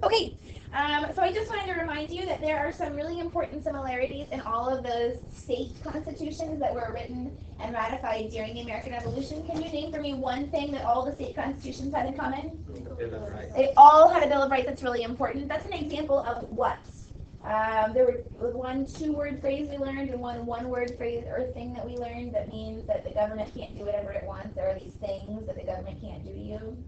Okay, so I just wanted to remind you that there are some really important similarities in all of those state constitutions that were written and ratified during the American Revolution. Can you name for me one thing that all the state constitutions had in common? They all had a Bill of Rights. That's really important. That's an example of what? There was one two-word phrase we learned and one one-word phrase or thing that we learned that means that the government can't do whatever it wants. There are these things that the government can't do to you.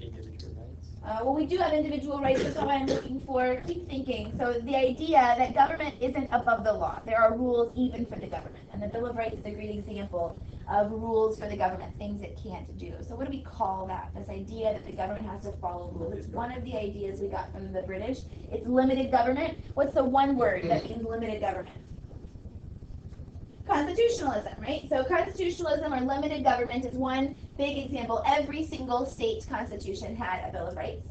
Individual rights. Well, we do have individual rights. That's what I'm looking for. Keep thinking. So the idea that government isn't above the law. There are rules even for the government. And the Bill of Rights is a great example of rules for the government, things it can't do. So what do we call that? This idea that the government has to follow rules. It's one of the ideas we got from the British. It's limited government. What's the one word that means limited government? Constitutionalism, right? So constitutionalism or limited government is one big example. Every single state constitution had a Bill of Rights.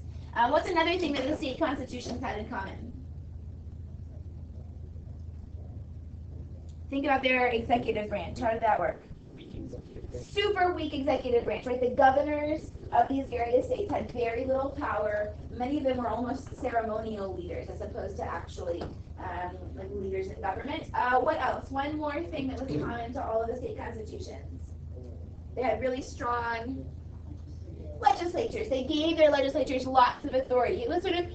What's another thing that the state constitutions had in common? Think about their executive branch. How did that work? Super weak executive branch, right? The governors of these various states had very little power. Many of them were almost ceremonial leaders as opposed to actually like leaders in government. What else? One more thing that was common to all of the state constitutions. They had really strong legislatures. They gave their legislatures lots of authority. It was sort of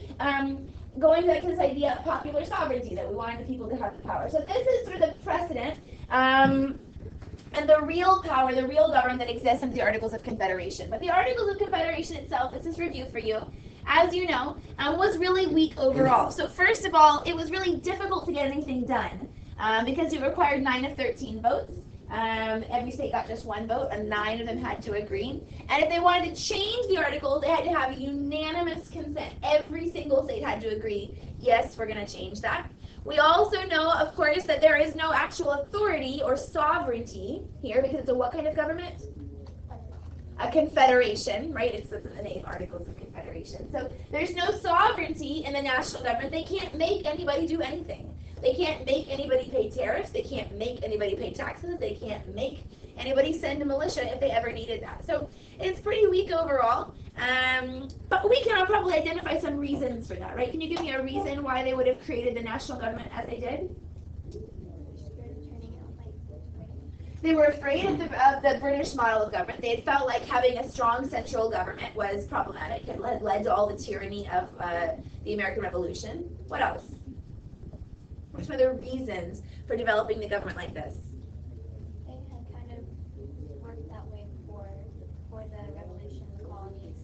going back to this idea of popular sovereignty, that we wanted the people to have the power. So this is sort of the precedent. And the real power, the real government that exists in the Articles of Confederation. But the Articles of Confederation itself, this is review for you, as you know, was really weak overall. So first of all, it was really difficult to get anything done because it required 9 of 13 votes. Every state got just one vote, and 9 of them had to agree. And if they wanted to change the articles, they had to have unanimous consent. Every single state had to agree, yes, we're going to change that. We also know, of course, that there is no actual authority or sovereignty here because it's a what kind of government? A confederation, right? It's the name, Articles of Confederation. So there's no sovereignty in the national government. They can't make anybody do anything. They can't make anybody pay tariffs. They can't make anybody pay taxes. They can't make anybody send a militia if they ever needed that. So it's pretty weak overall. But we can probably identify some reasons for that, right? Can you give me a reason why they would have created the national government as they did? They were afraid of the British model of government. They had felt like having a strong central government was problematic. It led to all the tyranny of the American Revolution. What else? What are the reasons for developing the government like this? They had kind of worked that way before the revolution. The colonies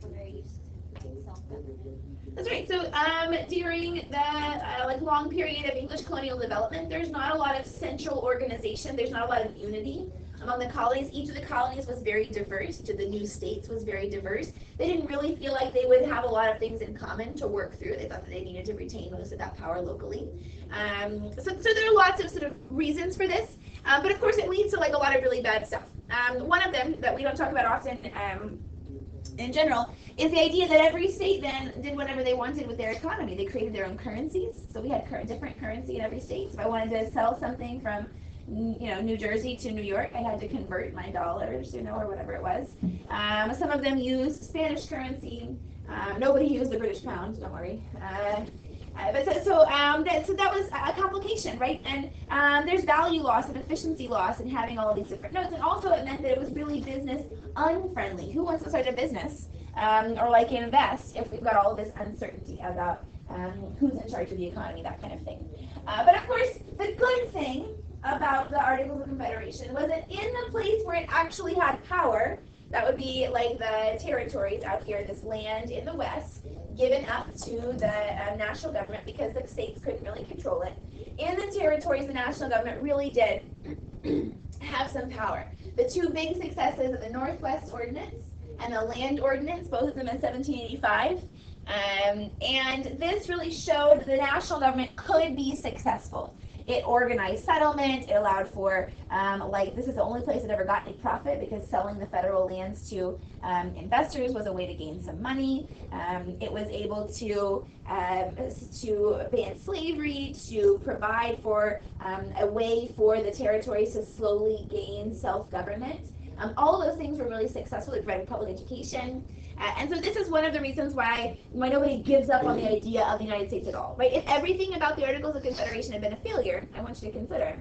were very used to self-government. That's right. So during that like long period of English colonial development, there's not a lot of central organization. There's not a lot of unity among the colonies. Each of the colonies was very diverse. Each of the new states was very diverse. They didn't really feel like they would have a lot of things in common to work through. They thought that they needed to retain most of that power locally. So there are lots of sort of reasons for this. But of course, it leads to like a lot of really bad stuff. One of them that we don't talk about often in general is the idea that every state then did whatever they wanted with their economy. They created their own currencies. So we had different currency in every state. So if I wanted to sell something from New Jersey to New York, I had to convert my dollars, or whatever it was. Some of them used Spanish currency. Nobody used the British pound, don't worry. But that was a complication, right? And there's value loss and efficiency loss in having all of these different notes. And also it meant that it was really business unfriendly. Who wants to start a business or like invest if we've got all of this uncertainty about who's in charge of the economy, that kind of thing. But of course, the good thing about the Articles of Confederation was that in the place where it actually had power, that would be like the territories out here, this land in the west, given up to the national government because the states couldn't really control it. In the territories, the national government really did have some power. The two big successes of the Northwest Ordinance and the Land Ordinance, both of them in 1785, and this really showed the national government could be successful. It organized settlement. It allowed for, this is the only place it ever got any profit because selling the federal lands to investors was a way to gain some money. It was able to ban slavery, to provide for a way for the territories to slowly gain self-government. All of those things were really successful. It provided public education. And so this is one of the reasons why nobody gives up on the idea of the United States at all, right? If everything about the Articles of Confederation had been a failure, I want you to consider,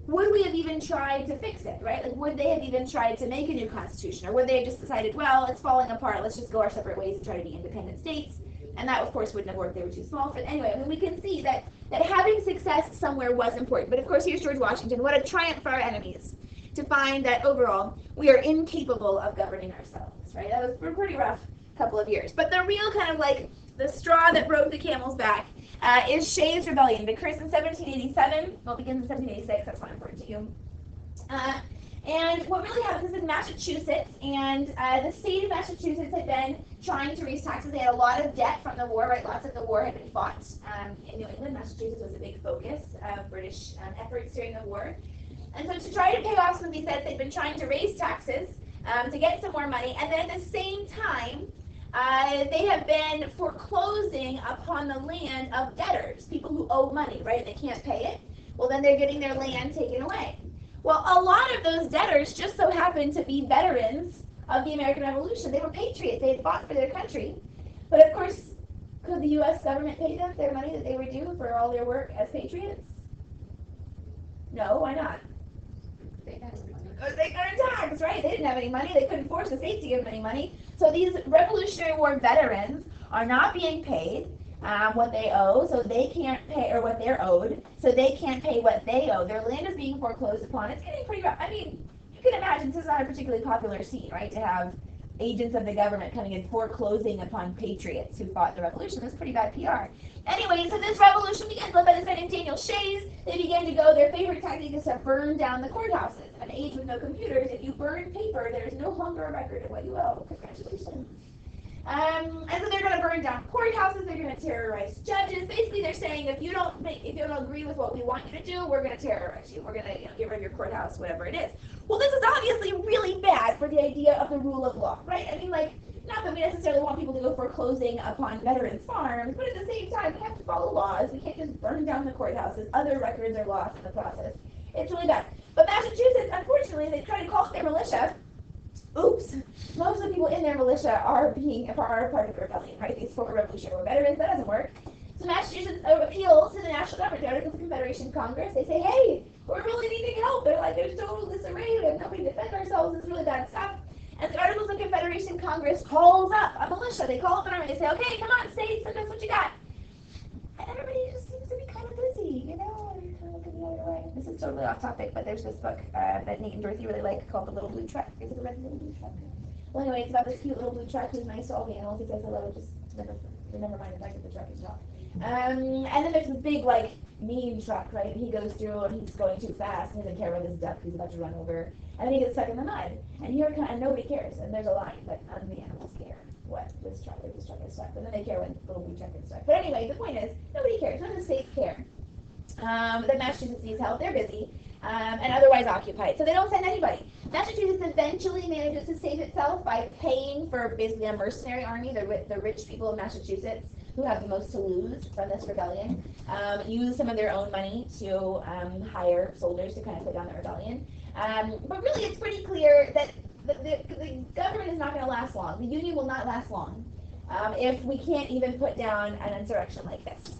would we have even tried to fix it, right? Like, would they have even tried to make a new constitution? Or would they have just decided, well, it's falling apart, let's just go our separate ways and try to be independent states? And that, of course, wouldn't have worked. They were too small. But anyway, I mean, we can see that having success somewhere was important. But, of course, here's George Washington. What a triumph for our enemies to find that, overall, we are incapable of governing ourselves, right? That was a pretty rough couple of years. But the real kind of, like, the straw that broke the camel's back is Shays' Rebellion. It occurs in 1787. Well, it begins in 1786. That's not important to you. And what really happened is in Massachusetts, and the state of Massachusetts had been trying to raise taxes. They had a lot of debt from the war, right? Lots of the war had been fought in New England. Massachusetts was a big focus of British efforts during the war. And so to try to pay off some of these debts, they'd been trying to raise taxes to get some more money. And then at the same time, they have been foreclosing upon the land of debtors, people who owe money, right? They can't pay it. Well, then they're getting their land taken away. Well, a lot of those debtors just so happened to be veterans of the American Revolution. They were patriots. They had fought for their country. But of course, could the U.S. government pay them their money that they were due for all their work as patriots? No, why not? They couldn't tax, right? They didn't have any money. They couldn't force the state to give them any money. So these Revolutionary War veterans are not being paid what they owe, so they can't pay, or what they're owed, so they can't pay what they owe. Their land is being foreclosed upon. It's getting pretty rough. I mean, you can imagine this is not a particularly popular scene, right? To have agents of the government coming in foreclosing upon patriots who fought the revolution. That's pretty bad PR. Anyway, so this revolution begins led by this guy named Daniel Shays. They began to go, their favorite tactic is to burn down the courthouses. In an age with no computers, if you burn paper, there's no longer a record of what you owe. Congratulations. And so they're going to burn down courthouses. They're going to terrorize judges. Basically, they're saying if you don't agree with what we want you to do, we're going to terrorize you. We're going to get rid of your courthouse, whatever it is. Well, this is obviously really bad for the idea of the rule of law, right? I mean, like, not that we necessarily want people to go foreclosing upon veterans' farms, but at the same time, we have to follow laws. We can't just burn down the courthouses. Other records are lost in the process. It's really bad. But Massachusetts, unfortunately, they try to call it their militia. Oops, most of the people in their militia are part of the rebellion, right? These former Revolutionary War veterans. That doesn't work. So Massachusetts appeals to the national government, the Articles of Confederation Congress. They say, hey, we're really needing help. They're like, there's total disarray. We have nobody to defend ourselves. It's really bad stuff. And the Articles of Confederation Congress calls up a militia. They call up an army. They say, okay, come on, states, send us what you got. And everybody just seems to be kind of busy, you know? This is totally off topic, but there's this book that Nate and Dorothy really like called The Little Blue Truck. Is it read The Little Blue Truck? Well, anyway, it's about this cute little blue truck who's nice to all the animals. He says hello, just never mind the fact that the truck is not. And then there's this big, like, mean truck, right? And he goes through and he's going too fast and he doesn't care about his duck he's about to run over. And then he gets stuck in the mud. And and nobody cares. And there's a line, but none of the animals care what this truck is stuck. But then they care when the little blue truck is stuck. But anyway, the point is, nobody cares. None of the states care. The Massachusetts needs help. They're busy and otherwise occupied. So they don't send anybody. Massachusetts eventually manages to save itself by paying for basically a mercenary army. The rich people of Massachusetts who have the most to lose from this rebellion use some of their own money to hire soldiers to kind of put down the rebellion. But really it's pretty clear that the government is not going to last long. The Union will not last long if we can't even put down an insurrection like this.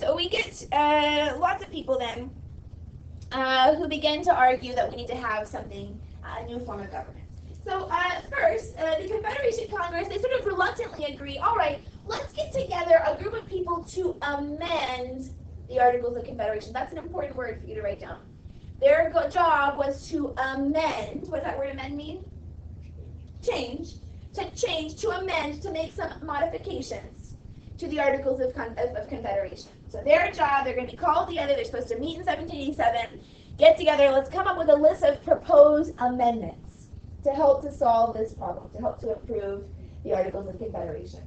So we get lots of people then who begin to argue that we need to have something, a new form of government. So first, the Confederation Congress, they sort of reluctantly agree, all right, let's get together a group of people to amend the Articles of Confederation. That's an important word for you to write down. Their job was to amend. What does that word amend mean? Change. To amend, to make some modifications to the Articles of Confederation. So their job, they're going to be called together, they're supposed to meet in 1787, get together, let's come up with a list of proposed amendments to help to solve this problem, to help to improve the Articles of Confederation.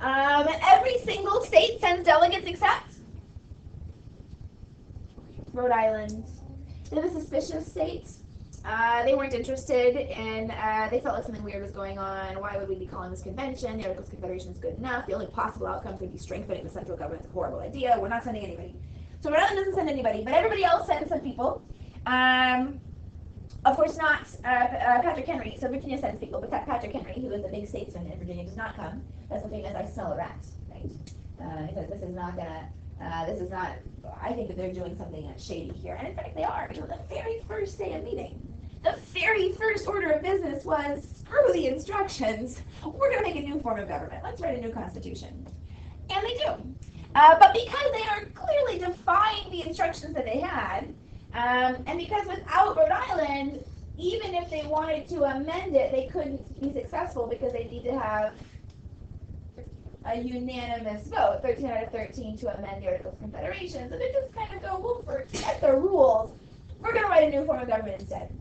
Every single state sends delegates except Rhode Island. They're the suspicious states. They weren't interested, and they felt like something weird was going on. Why would we be calling this convention? The Articles of Confederation is good enough. The only possible outcome could be strengthening the central government. It's a horrible idea. We're not sending anybody. So Rhode Island doesn't send anybody, but everybody else sends some people. Of course not Patrick Henry, so Virginia sends people, but Patrick Henry, who is a big statesman in Virginia, does not come. That's the famous "I smell a rat," right? Because this is not, I think that they're doing something shady here, and in fact they are. You know, the very first day of meeting, the very first order of business was, screw the instructions, we're going to make a new form of government, let's write a new constitution. And they do. But because they are clearly defying the instructions that they had, and because without Rhode Island, even if they wanted to amend it, they couldn't be successful because they need to have a unanimous vote, 13 out of 13, to amend the Articles of Confederation. So they just kind of go, well, forget the rules. We're going to write a new form of government instead.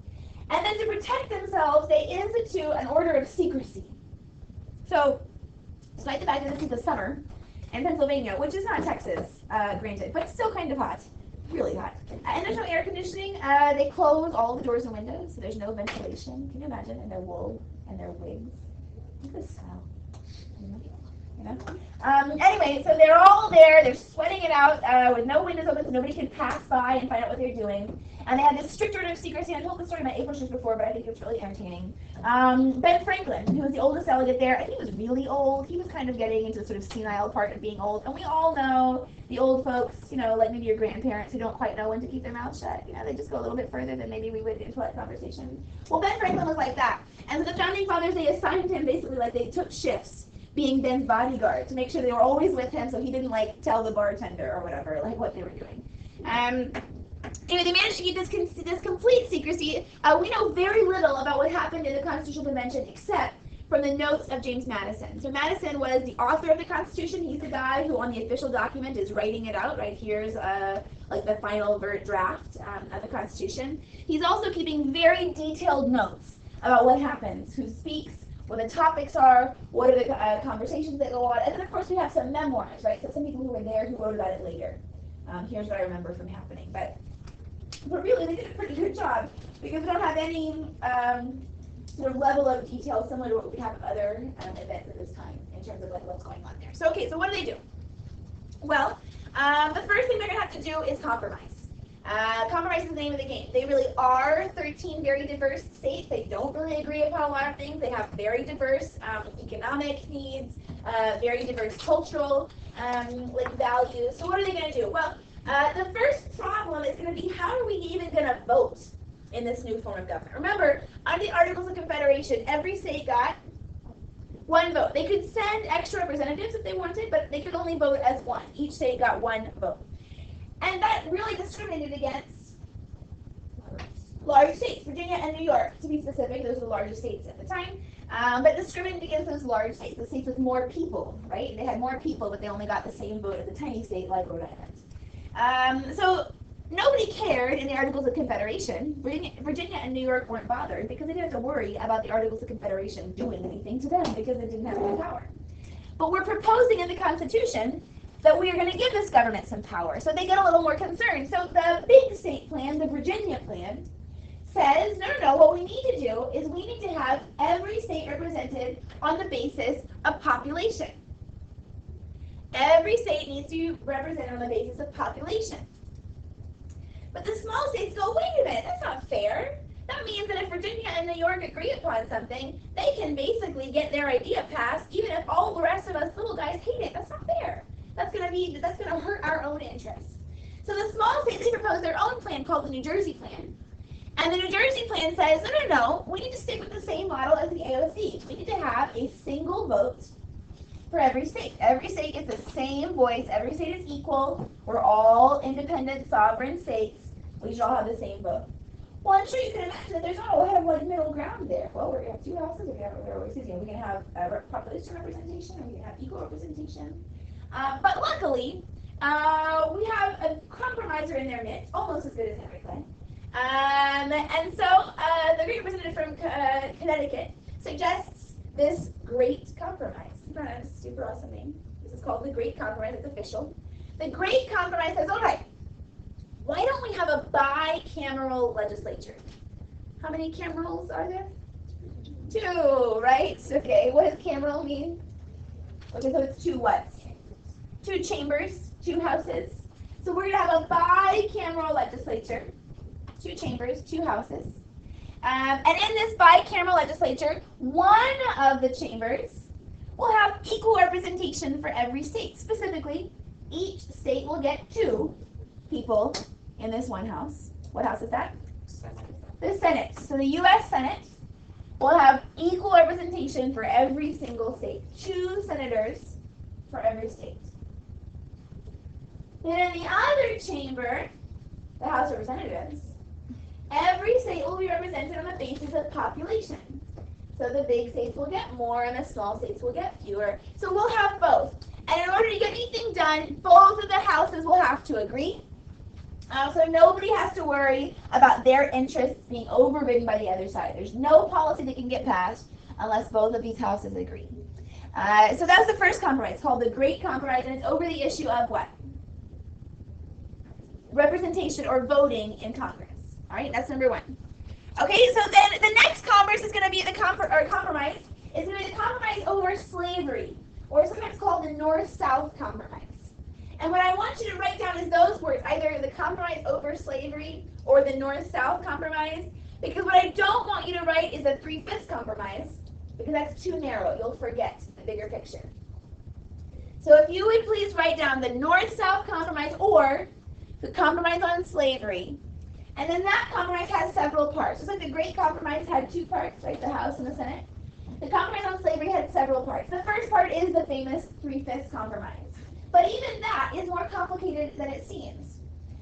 And then to protect themselves, they institute an order of secrecy. So, despite the fact that this is the summer in Pennsylvania, which is not Texas, granted, but still kind of hot, really hot. And there's no air conditioning. They close all the doors and windows, so there's no ventilation. Can you imagine? And their wool and their wigs. Look at the smell. You know? Anyway, so they're all there. They're sweating it out with no windows open, so nobody can pass by and find out what they're doing. And they had this strict order of secrecy. I told the story about April Shoes before, but I think it's really entertaining. Ben Franklin, who was the oldest delegate there, I think he was really old. He was kind of getting into the sort of senile part of being old. And we all know the old folks, you know, like maybe your grandparents who don't quite know when to keep their mouth shut. You know, they just go a little bit further than maybe we would in polite conversation. Well, Ben Franklin was like that. And so the Founding Fathers, they assigned him basically like they took shifts being Ben's bodyguard to make sure they were always with him so he didn't like tell the bartender or whatever like what they were doing. Anyway, they managed to keep this complete secrecy. We know very little about what happened in the Constitutional Convention except from the notes of James Madison. So Madison was the author of the Constitution. He's the guy who on the official document is writing it out, right? Here's like the final draft of the Constitution. He's also keeping very detailed notes about what happens, who speaks, what the topics are, what are the conversations that go on, and then of course we have some memoirs, right? So some people who were there who wrote about it later. Here's what I remember from happening. But really, they did a pretty good job because we don't have any sort of level of detail similar to what we have of other events at this time in terms of like what's going on there. So okay, so what do? Well, the first thing they're going to have to do is compromise. Compromise is the name of the game. They really are 13 very diverse states. They don't really agree upon a lot of things. They have very diverse economic needs, very diverse cultural like values. So what are they going to do? Well, the first problem is going to be how are we even going to vote in this new form of government? Remember, under the Articles of Confederation, every state got one vote. They could send extra representatives if they wanted, but they could only vote as one. Each state got one vote. And that really discriminated against large states, Virginia and New York, to be specific. Those were the largest states at the time. But discriminated against those large states, the states with more people, right? They had more people, but they only got the same vote as a tiny state like Rhode Island. So nobody cared in the Articles of Confederation. Virginia and New York weren't bothered because they didn't have to worry about the Articles of Confederation doing anything to them because it didn't have any power. But we're proposing in the Constitution that we are going to give this government some power. So they get a little more concerned. So the big state plan, the Virginia plan, says, no, what we need to do is we need to have every state represented on the basis of population. Every state needs to be represented on the basis of population. But the small states go, wait a minute, that's not fair. That means that if Virginia and New York agree upon something, they can basically get their idea passed even if all the rest of us little guys hate it. That's not fair. That's going to hurt our own interests. So the small states, they propose their own plan called the New Jersey plan. And the New Jersey plan says, no, we need to stick with the same model as the AoC. We need to have a single vote for every state. Every state gets the same voice. Every state is equal. We're all independent, sovereign states. We should all have the same vote. Well, I'm sure you can imagine that there's not a lot of like middle ground there. Well, we're going to have two houses. We're going to have population representation. We're going to have equal representation. But luckily, we have a compromiser in their midst, almost as good as Henry Clay. And so the great representative from Connecticut suggests this great compromise. That's a super awesome name. This is called the Great Compromise. It's official. The Great Compromise says, all right, why don't we have a bicameral legislature? How many camerals are there? 2, right? Okay, what does cameral mean? Okay, so it's 2 what? 2 chambers, 2 houses. So we're going to have a bicameral legislature, 2 chambers, 2 houses. And in this bicameral legislature, one of the chambers will have equal representation for every state. Specifically, each state will get 2 people in this one house. What house is that? Senate. The Senate. So the U.S. Senate will have equal representation for every single state. 2 senators for every state. Then in the other chamber, the House of Representatives, every state will be represented on the basis of population. So the big states will get more and the small states will get fewer. So we'll have both. And in order to get anything done, both of the houses will have to agree. So nobody has to worry about their interests being overridden by the other side. There's no policy that can get passed unless both of these houses agree. So that was the first compromise, called the Great Compromise, and it's over the issue of what? Representation or voting in Congress. All right, that's number 1. Okay, so then the next compromise is going to be the compromise over slavery, or sometimes called the North-South Compromise. And what I want you to write down is those words, either the compromise over slavery or the North-South Compromise, because what I don't want you to write is a 3/5 compromise, because that's too narrow. You'll forget the bigger picture. So if you would please write down the North-South Compromise or the compromise on slavery. And then that compromise has several parts. Just like the Great Compromise had 2 parts, right? The House and the Senate. The compromise on slavery had several parts. The first part is the famous 3/5 compromise. But even that is more complicated than it seems.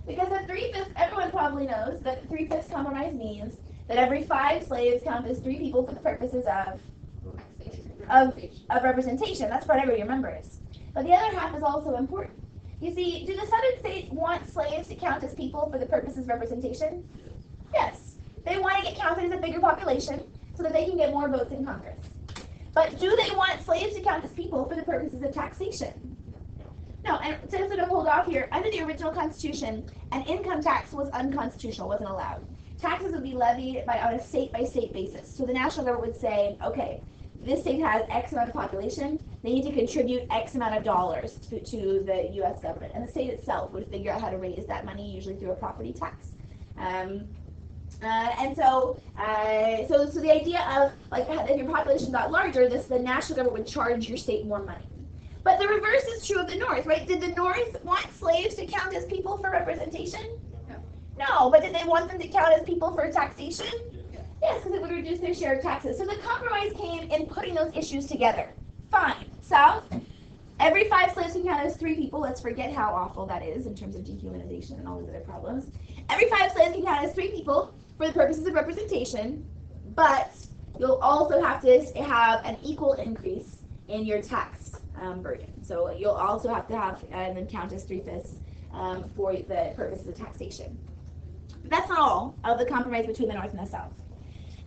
Because the 3/5, everyone probably knows that the 3/5 compromise means that every 5 slaves count as 3 people for the purposes of representation. That's what everybody remembers. But the other half is also important. You see, do the southern states want slaves to count as people for the purposes of representation? Yes. They want to get counted as a bigger population so that they can get more votes in Congress. But do they want slaves to count as people for the purposes of taxation? No, and to sort of hold off here, under the original Constitution, an income tax was unconstitutional, wasn't allowed. Taxes would be levied on a state-by-state basis. So the national government would say, okay, this state has X amount of population, they need to contribute X amount of dollars to the U.S. government. And the state itself would figure out how to raise that money, usually through a property tax. So the idea of, like, if your population got larger, the national government would charge your state more money. But the reverse is true of the North, right? Did the North want slaves to count as people for representation? No, but did they want them to count as people for taxation? Yes, because it would reduce their share of taxes. So the compromise came in putting those issues together. Fine. South, every 5 slaves can count as 3 people. Let's forget how awful that is in terms of dehumanization and all these other problems. Every 5 slaves can count as 3 people for the purposes of representation, but you'll also have to have an equal increase in your tax burden. So you'll also have to have and then count as 3/5 for the purposes of taxation. But that's not all of the compromise between the North and the South.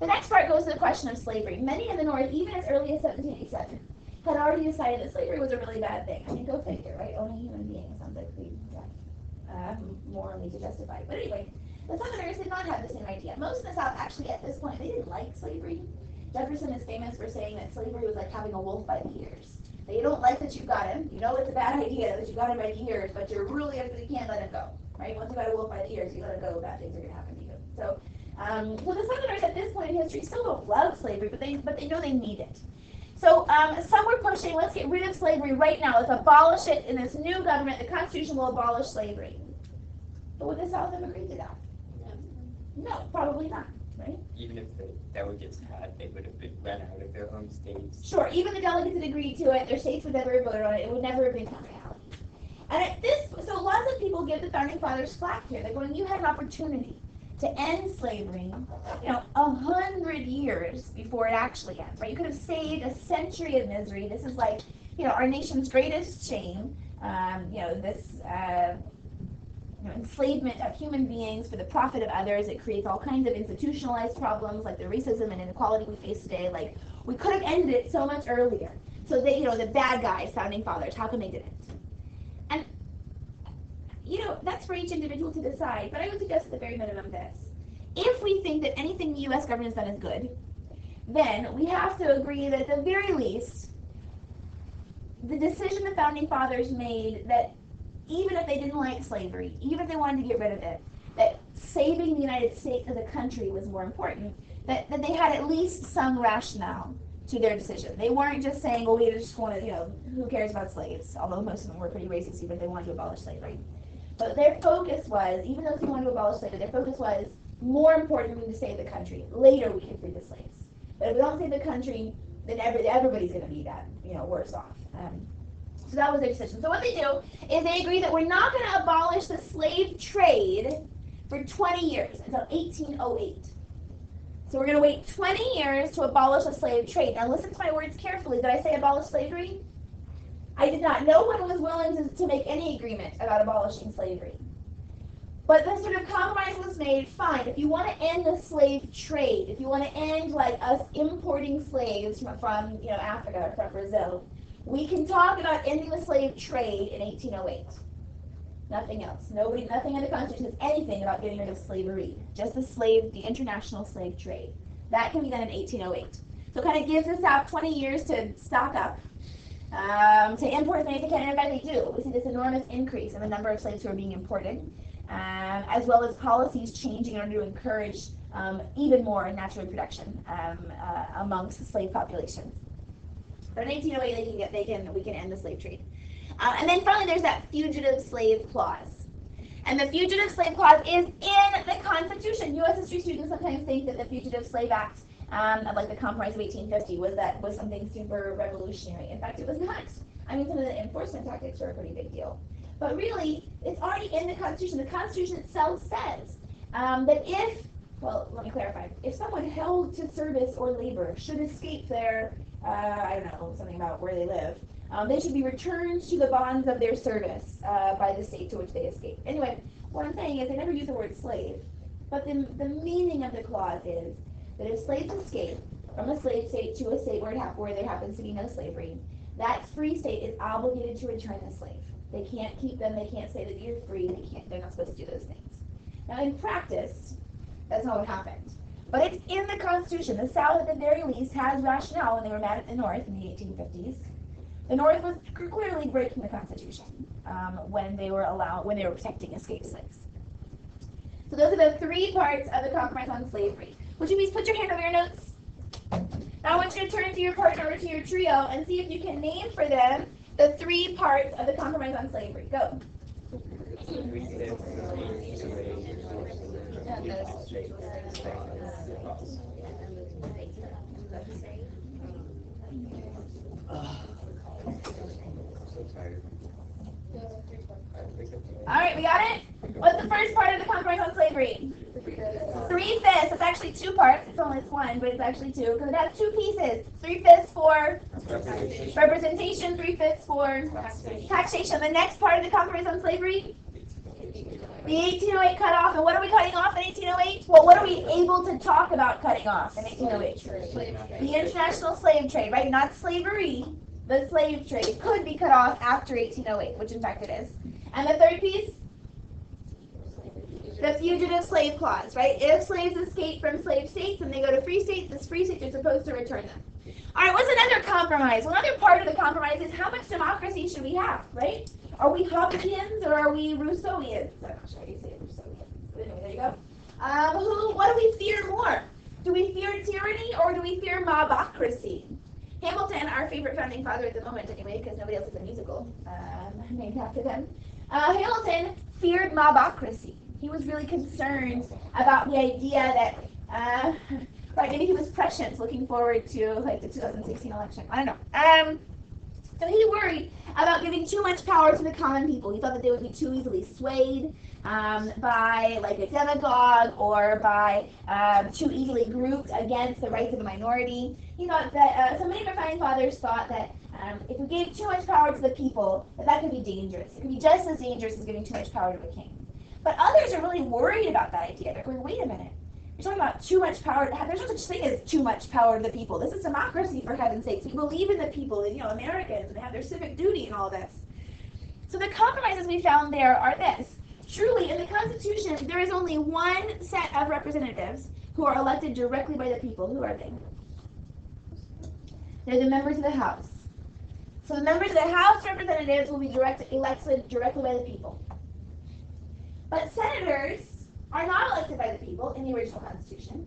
The next part goes to the question of slavery. Many in the North, even as early as 1787, had already decided that slavery was a really bad thing. I mean, go figure, right? Owning human beings sounds like we morally to justify. But anyway, the Southerners did not have the same idea. Most of the South, actually, at this point, they didn't like slavery. Jefferson is famous for saying that slavery was like having a wolf by the ears. That you don't like that you got him. You know it's a bad idea that you got him by the ears, but you're really you can't let him go, right? Once you got a wolf by the ears, you let it go, bad things are going to happen to you. So the Southerners at this point in history still don't love slavery, but they know they need it. So some were pushing, let's get rid of slavery right now. Let's abolish it in this new government. The Constitution will abolish slavery. But would the South have agreed to that? No, probably not, right? Even if the delegates had, they would have been run out of their home states. Sure, even the delegates had agreed to it, their states would never have voted on it, it would never have been reality. And so lots of people give the Founding Fathers flack here. They're going, you had an opportunity to end slavery, 100 years before it actually ends, right? You could have saved a century of misery. This is like, our nation's greatest shame, enslavement of human beings for the profit of others. It creates all kinds of institutionalized problems like the racism and inequality we face today. Like, we could have ended it so much earlier. So they, the bad guys, Founding Fathers, how come they didn't? And, that's for each individual to decide, but I would suggest at the very minimum this. If we think that anything the U.S. government has done is good, then we have to agree that at the very least, the decision the Founding Fathers made that even if they didn't like slavery, even if they wanted to get rid of it, that saving the United States as a country was more important, that they had at least some rationale to their decision. They weren't just saying, well, we just want to, who cares about slaves? Although most of them were pretty racist, even if they wanted to abolish slavery. But their focus was, even though they wanted to abolish slavery, their focus was, more important, we need to save the country. Later, we can free the slaves. But if we don't save the country, then everybody's going to be that, worse off. So that was their decision. So what they do is they agree that we're not going to abolish the slave trade for 20 years, until 1808. So we're going to wait 20 years to abolish the slave trade. Now listen to my words carefully. Did I say abolish slavery? I did not. No one was willing to make any agreement about abolishing slavery. But this sort of compromise was made, fine, if you want to end the slave trade, if you want to end like us importing slaves from Africa or from Brazil, we can talk about ending the slave trade in 1808. Nothing else. Nothing in the Constitution says anything about getting rid of slavery. Just the international slave trade. That can be done in 1808. So it kind of gives us out 20 years to stock up, to import as many as they can, and in fact they do. We see this enormous increase in the number of slaves who are being imported, as well as policies changing in order to encourage even more natural reproduction amongst the slave populations. But in 1808, we can end the slave trade. And then finally, there's that fugitive slave clause. And the fugitive slave clause is in the Constitution. U.S. history students sometimes think that the Fugitive Slave Act, like the Compromise of 1850, was something super revolutionary. In fact, it was not. I mean, some of the enforcement tactics were a pretty big deal. But really, it's already in the Constitution. The Constitution itself says that let me clarify. If someone held to service or labor should escape their, something about where they live, they should be returned to the bonds of their service by the state to which they escape. Anyway, what I'm saying is they never use the word slave, but the meaning of the clause is that if slaves escape from a slave state to a state where there happens to be no slavery, that free state is obligated to return the slave. They can't keep them. They can't say that you're free. They're not supposed to do those things. Now, in practice, that's not what happened. But it's in the Constitution. The South, at the very least, has rationale when they were mad at the North in the 1850s. The North was clearly breaking the Constitution when they were protecting escaped slaves. So those are the three parts of the Compromise on Slavery. Would you please put your hand over your notes? Now I want you to turn to your partner or to your trio and see if you can name for them the three parts of the Compromise on Slavery. Go. All right, we got it? What's the first part of the Compromise on Slavery? 3/5. It's actually two parts. It's only one, but it's actually two because it has two pieces. 3/5 for representation, 3/5 for taxation. The next part of the Compromise on Slavery? The 1808 cutoff. And what are we cutting off in 1808? Well, what are we able to talk about cutting off in 1808? The international slave trade, right? Not slavery. The slave trade could be cut off after 1808, which in fact it is. And the third piece? The fugitive slave clause, right? If slaves escape from slave states and they go to free states, the free states are supposed to return them. All right, what's another compromise? Well, another part of the compromise is how much democracy should we have, right? Are we Hobbesians or are we Rousseauians? I'm not sure how you say Rousseauians. But anyway, there you go. What do we fear more? Do we fear tyranny or do we fear mobocracy? Hamilton, our favorite founding father at the moment anyway, because nobody else is a musical named after them. Hamilton feared mobocracy. He was really concerned about the idea that, maybe he was prescient looking forward to like the 2016 election. I don't know. So he worried about giving too much power to the common people. He thought that they would be too easily swayed by like a demagogue or by too easily grouped against the rights of a minority. He thought that, so many of our founding fathers thought that if we gave too much power to the people, that could be dangerous. It could be just as dangerous as giving too much power to the king. But others are really worried about that idea. They're going, wait a minute. You're talking about too much power. There's no such thing as too much power to the people. This is democracy, for heaven's sakes. We believe in the people, and, Americans, and they have their civic duty and all this. So the compromises we found there are this. Truly, in the Constitution, there is only one set of representatives who are elected directly by the people. Who are they? They're the members of the House. So the members of the House representatives will be elected directly by the people. But senators are not elected by the people in the original Constitution.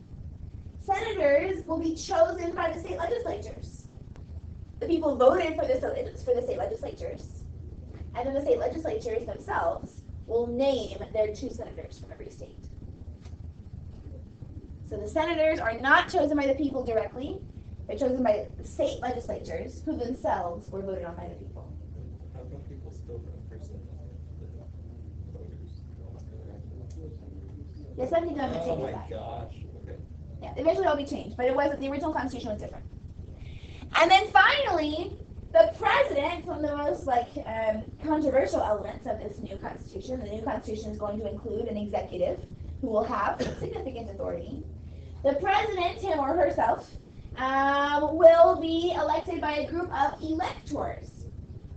Senators will be chosen by the state legislatures. The people voted for the state legislatures, and then the state legislatures themselves will name their 2 senators from every state. So the senators are not chosen by the people directly. They're chosen by the state legislatures, who themselves were voted on by the people. How come people still vote for Senate? The voters? The 17th Amendment Oh changes my that. gosh. Okay. Yeah, eventually it'll be changed, but it wasn't. The original Constitution was different. And then finally, the president, one of the most controversial elements of this new Constitution. The new Constitution is going to include an executive who will have significant authority. The president, him or herself, will be elected by a group of electors,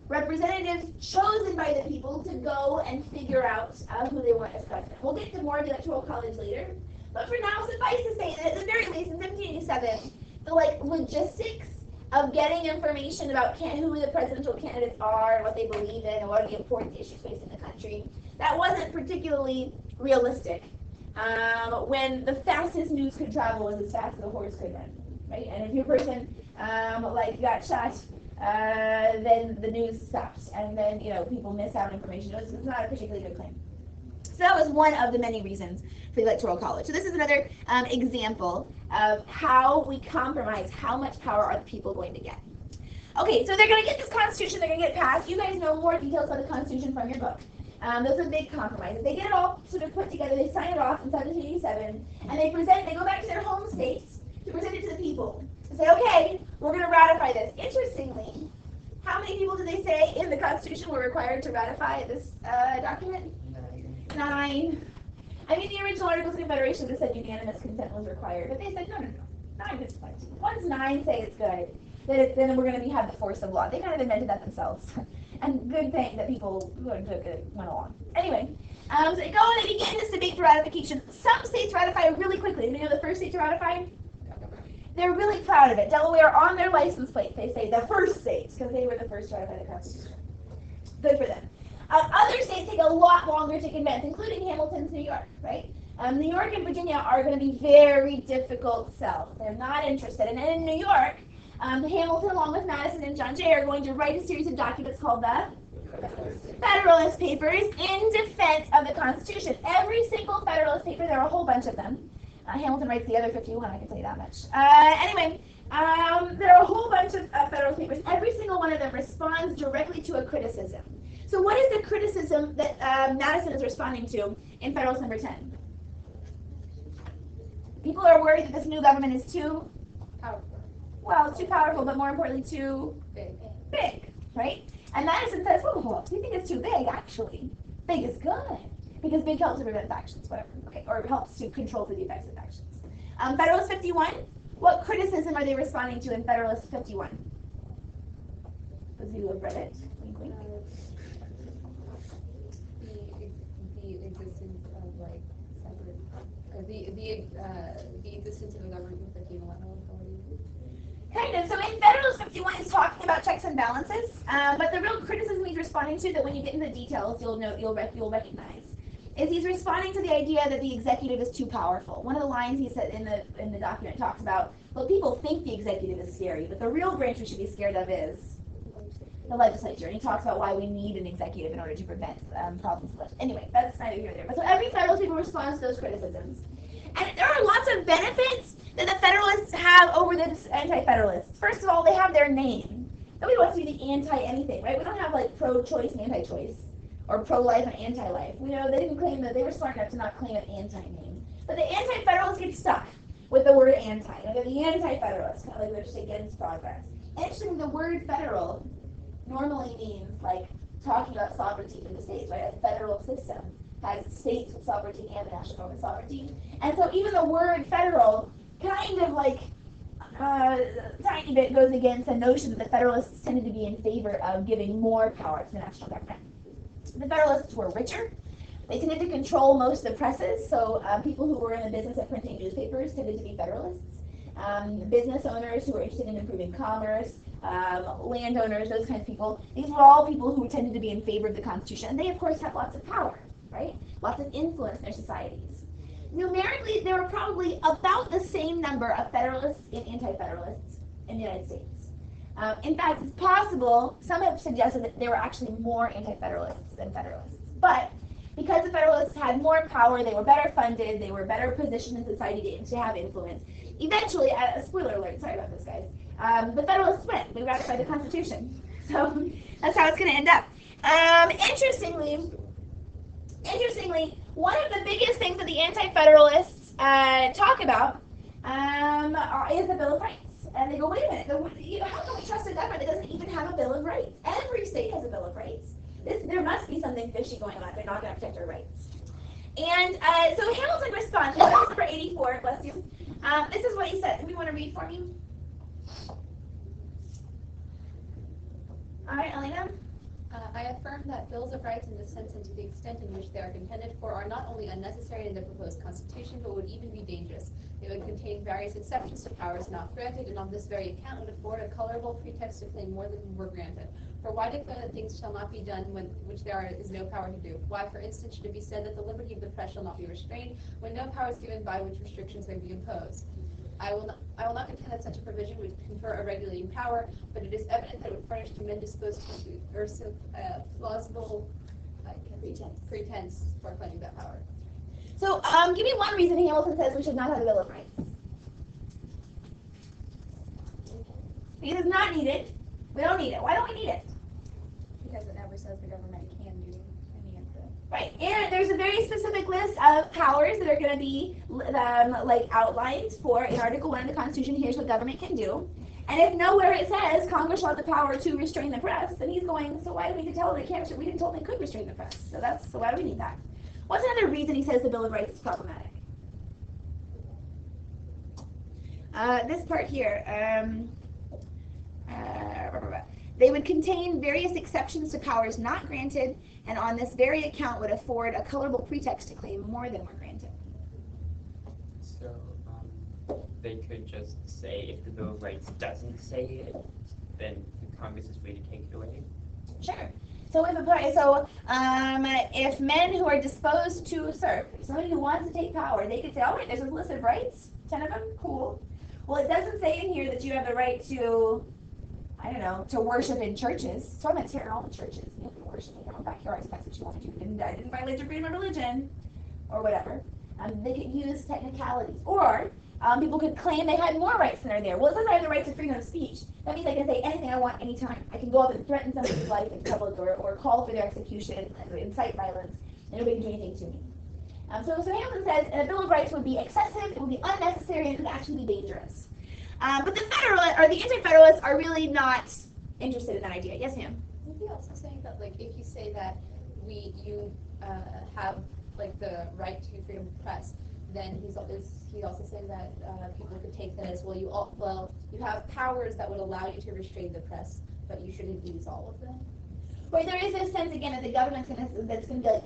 representatives chosen by the people to go and figure out who they want as president. We'll get to more of the Electoral College later, but for now, suffice to say that at the very least, in 1787, the logistics of getting information about who the presidential candidates are, and what they believe in, and what are the important issues facing the country, that wasn't particularly realistic. When the fastest news could travel was as fast as a horse could run, right? And if your person got shot, then the news stops, and then people miss out on information. It's not a particularly good claim. So that was one of the many reasons for the Electoral College. So this is another example of how we compromise. How much power are the people going to get? Okay, so they're going to get this Constitution. They're going to get passed. You guys know more details about the Constitution from your book. Those are big compromises. They get it all sort of put together. They sign it off in 1787, and they go back to their home states to present it to the people. And say, okay, we're going to ratify this. Interestingly, how many people did they say in the Constitution were required to ratify this document? 9. I mean, the original Articles of Confederation just said unanimous consent was required, but they said, no. 9 is plenty. Once 9 say it's good, then we're going to have the force of law. They kind of invented that themselves. And good thing that people who took it went along. Anyway, so they go and they begin this debate for ratification. Some states ratify really quickly. You know the first state to ratify? They're really proud of it. Delaware, on their license plate, they say the first state, because they were the first to ratify the Constitution. Good for them. Other states take a lot longer to convince, including Hamilton's New York, right? New York and Virginia are going to be very difficult sells. They're not interested. And in New York, Hamilton, along with Madison and John Jay, are going to write a series of documents called the Federalist Papers in defense of the Constitution. Every single Federalist paper, there are a whole bunch of them. Hamilton writes the other 51, I can tell you that much. Anyway, there are a whole bunch of Federalist Papers. Every single one of them responds directly to a criticism. So what is the criticism that Madison is responding to in Federalist number 10? People are worried that this new government is too powerful. Well, it's too powerful, but more importantly, too big, right? And Madison says, whoa, we think it's too big, actually. Big is good, because big helps to prevent factions, whatever, okay, or helps to control for the effects of factions. Federalist 51, what criticism are they responding to in Federalist 51? Those of you who have read it, wink, wink. The existence of separate, the existence of a government with a unilateral authority. Kind of. So in Federalist 51, it's talking about checks and balances, but the real criticism he's responding to, that when you get into the details, you'll recognize, is he's responding to the idea that the executive is too powerful. One of the lines he said in the document talks about, well, people think the executive is scary, but the real branch we should be scared of is the legislature. And he talks about why we need an executive in order to prevent problems with legislature. Anyway, that's neither here nor there. But so every Federalist paper responds to those criticisms. And there are lots of benefits that the Federalists have over the Anti-Federalists. First of all, they have their name. Nobody wants to be the anti-anything, right? We don't have pro-choice and anti-choice, or pro-life and anti-life. We know they didn't claim that. They were smart enough to not claim an anti-name. But the Anti-Federalists get stuck with the word anti. They're the Anti-Federalists, kind of like they're just against progress. Interestingly, the word federal normally means talking about sovereignty for the states, right? A federal system has states with sovereignty and national government sovereignty. And so even the word federal kind of tiny bit goes against the notion that the Federalists tended to be in favor of giving more power to the national government. The Federalists were richer. They tended to control most of the presses, so people who were in the business of printing newspapers tended to be Federalists. Business owners who were interested in improving commerce, landowners, those kinds of people, these were all people who tended to be in favor of the Constitution. And they, of course, had lots of power, right? Lots of influence in their societies. numerically, there were probably about the same number of Federalists and Anti-Federalists in the United States. In fact, it's possible, some have suggested that there were actually more Anti-Federalists than Federalists. But because the Federalists had more power, they were better funded, they were better positioned in society to have influence. Eventually, spoiler alert, sorry about this, guys, the Federalists win. We ratified the Constitution. So that's how it's going to end up. Interestingly, one of the biggest things that the Anti-Federalists talk about is the Bill of Rights. And they go, wait a minute, how can we trust a government that doesn't even have a Bill of Rights? Every state has a Bill of Rights. There must be something fishy going on. They're not going to protect our rights. And so Hamilton responds, this is number 84, bless you. This is what he said. Do you want to read for me? All right, Elena. I affirm that bills of rights in the sense and to the extent in which they are contended for are not only unnecessary in the proposed Constitution, but would even be dangerous. They would contain various exceptions to powers not granted, and on this very account would afford a colorable pretext to claim more than were granted. For why declare that things shall not be done which there is no power to do? Why, for instance, should it be said that the liberty of the press shall not be restrained, when no power is given by which restrictions may be imposed? I will not contend that such a provision would confer a regulating power, but it is evident that it would furnish tremendous plausible pretense for claiming that power. So give me one reason Hamilton says we should not have a Bill of Rights. Because it's not needed. We don't need it. Why don't we need it? Because it never says the government can do any of the... Right, and there's a very specific list of powers that are going to be outlined for in Article 1 of the Constitution. Here's what government can do. And if nowhere it says Congress shall have the power to restrain the press, then he's going, so why do we need to tell them they can't? We didn't tell them they could restrain the press. So why do we need that? What's another reason he says the Bill of Rights is problematic? This part here. They would contain various exceptions to powers not granted, and on this very account would afford a colorable pretext to claim more than were granted. So they could just say if the Bill of Rights doesn't say it, then Congress is free to take it away? Sure. So if men who are disposed to serve, somebody who wants to take power, they could say, all right, there's a list of rights, 10 of them, cool. Well, it doesn't say in here that you have the right to, I don't know, to worship in churches. So I'm going to tear all the churches. You can worship in your own backyard if that's what you want to do. I didn't violate your freedom of religion, or whatever. They could use technicalities. Or people could claim they had more rights than are there. Well, it says I have the right to freedom of speech. That means I can say anything I want anytime. I can go up and threaten somebody's life in public or call for their execution, incite violence, and nobody can do anything to me. So Hamilton says a Bill of Rights would be excessive, it would be unnecessary, and it could actually be dangerous. But the Anti-Federalists are really not interested in that idea. Yes, ma'am? Would be also saying that, if you say that you have the right to freedom of press, then he's also saying that people could take that as you have powers that would allow you to restrain the press, but you shouldn't use all of them. Right, there is this sense again that the government's going to be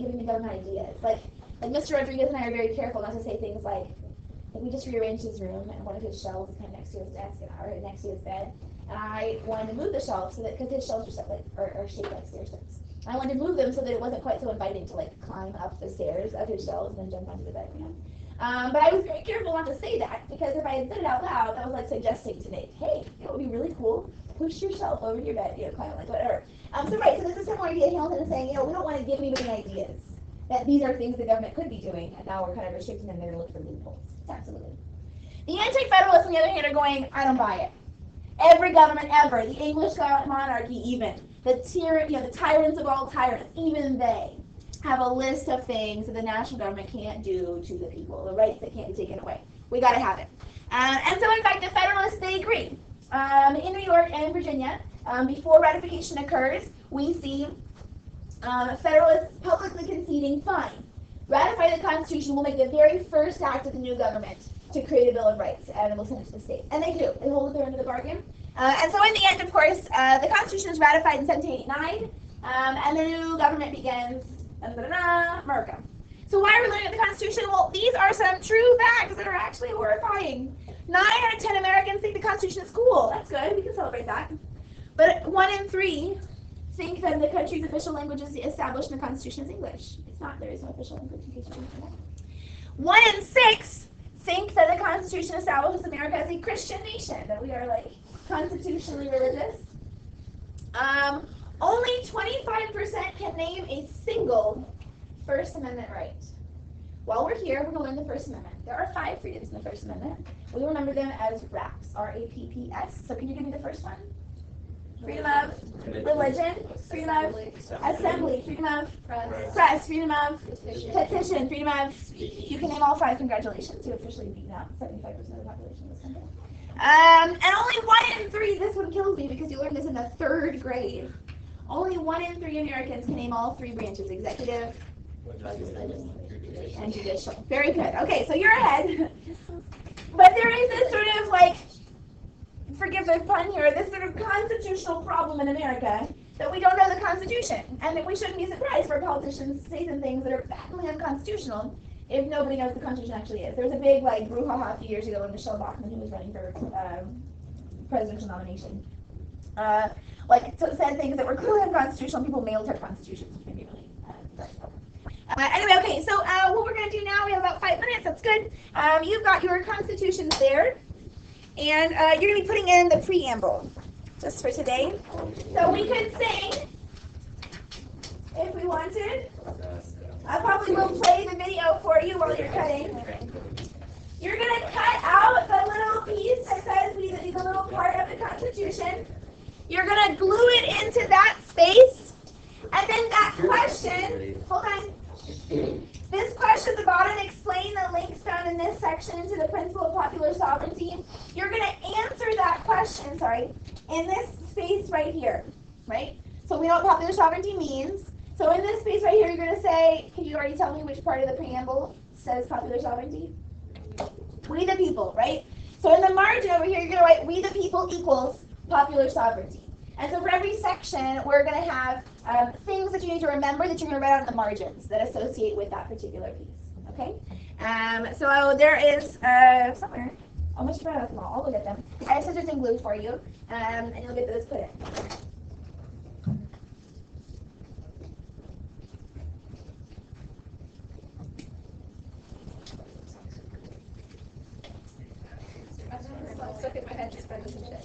giving the government ideas. Like Mr. Rodriguez and I are very careful not to say things like we just rearranged his room and one of his shelves is kind of next to his desk or next to his bed, and I wanted to move the shelves so that because his shelves are shaped like stair steps. I wanted to move them so that it wasn't quite so inviting to climb up the stairs of his shelves and then jump onto the bed. But I was very careful not to say that because if I had said it out loud, that was like suggesting to Nate, hey, it would be really cool. Push your shelf over your bed, climb whatever. So this is a similar idea. Hamilton is saying, we don't want to give anybody ideas that these are things the government could be doing, and now we're kind of restricting them. They're looking for loopholes. Absolutely. The Anti-Federalists, on the other hand, are going, I don't buy it. Every government ever, the English monarchy even, the tyrants of all tyrants, even they have a list of things that the national government can't do to the people, the rights that can't be taken away. We got to have it. And so, in fact, the Federalists, they agree. In New York and in Virginia, before ratification occurs, we see Federalists publicly conceding, fine, ratify the Constitution, we'll make the very first act of the new government to create a Bill of Rights, and we'll send it to the states. And they do. They hold it their end of the bargain. And so in the end, of course, the Constitution is ratified in 1789, and the new government begins, America. So why are we looking at the Constitution? Well, these are some true facts that are actually horrifying. 9 out of 10 Americans think the Constitution is cool. That's good. We can celebrate that. But 1 in 3 think that the country's official language is established in the Constitution is English. It's not. There is no official language in case you didn't know that. 1 in 6 think that the Constitution establishes America as a Christian nation, that we are like constitutionally religious. Only 25% can name a single First Amendment right. While we're here, we're going to learn the First Amendment. There are 5 freedoms in the First Amendment. We remember them as RAPS, R-A-P-P-S. So can you give me the first one? Freedom of religion, freedom of assembly, freedom of press, freedom of petition, freedom of speech. You can name all 5. Congratulations. You officially beat out 75% of the population of this country. And only 1 in 3, this one kills me because you learned this in the 3rd grade. Only 1 in 3 Americans can name all 3 branches: executive, legislative, and judicial. Very good. Okay, so you're ahead. But there is this sort of like, forgive the pun here, this sort of constitutional problem in America that we don't know the Constitution, and that we shouldn't be surprised where politicians say some things that are patently unconstitutional if nobody knows what the Constitution actually is. There was a big like brouhaha a few years ago when Michelle Bachmann, who was running for presidential nomination, said things that were clearly unconstitutional. People mailed her constitutions, which made me really anyway, okay, so what we're going to do now, we have about 5 minutes, that's good. You've got your constitutions there, and you're going to be putting in the preamble, just for today. So we could sing, if we wanted. I probably will play the video for you while you're cutting. You're going to cut out the little piece that says the little part of the Constitution. You're going to glue it into that space, and then that question, hold on. This question at the bottom, explain the links found in this section to the principle of popular sovereignty. You're going to answer that question, in this space right here, right? So we know what popular sovereignty means. So in this space right here, you're going to say, can you already tell me which part of the preamble says popular sovereignty? We the people, right? So in the margin over here, you're going to write we the people equals popular sovereignty. And so for every section, we're going to have things that you need to remember that you're going to write out in the margins that associate with that particular piece. Okay? So there is somewhere. I almost forgot about them all. I'll look at them. I have scissors and glue for you, and you'll get those put in. Stuck in my head, just by some shit.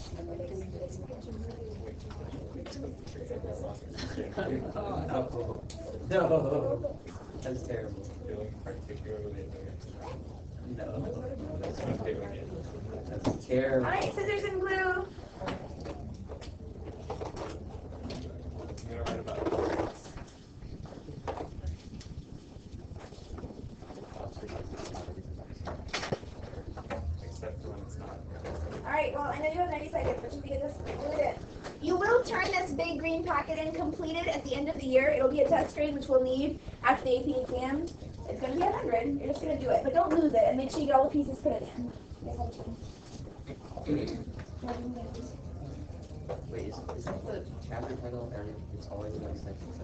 No, that's terrible. Particularly No, that's my favorite. that's terrible. All right, scissors and glue. I'm gonna write about it. Except when it's not. All right, well, I know you have 90 seconds, but you can get this glued in. You will turn this big green packet in completed at the end of the year. It'll be a test grade, which we'll need after the AP exam. It's going to be 100. You're just going to do it, but don't lose it, and make sure you get all the pieces put in. Wait, is that the chapter title and it's always one sentence?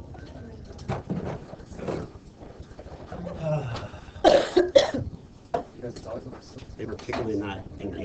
Because it's always They were particularly not angry.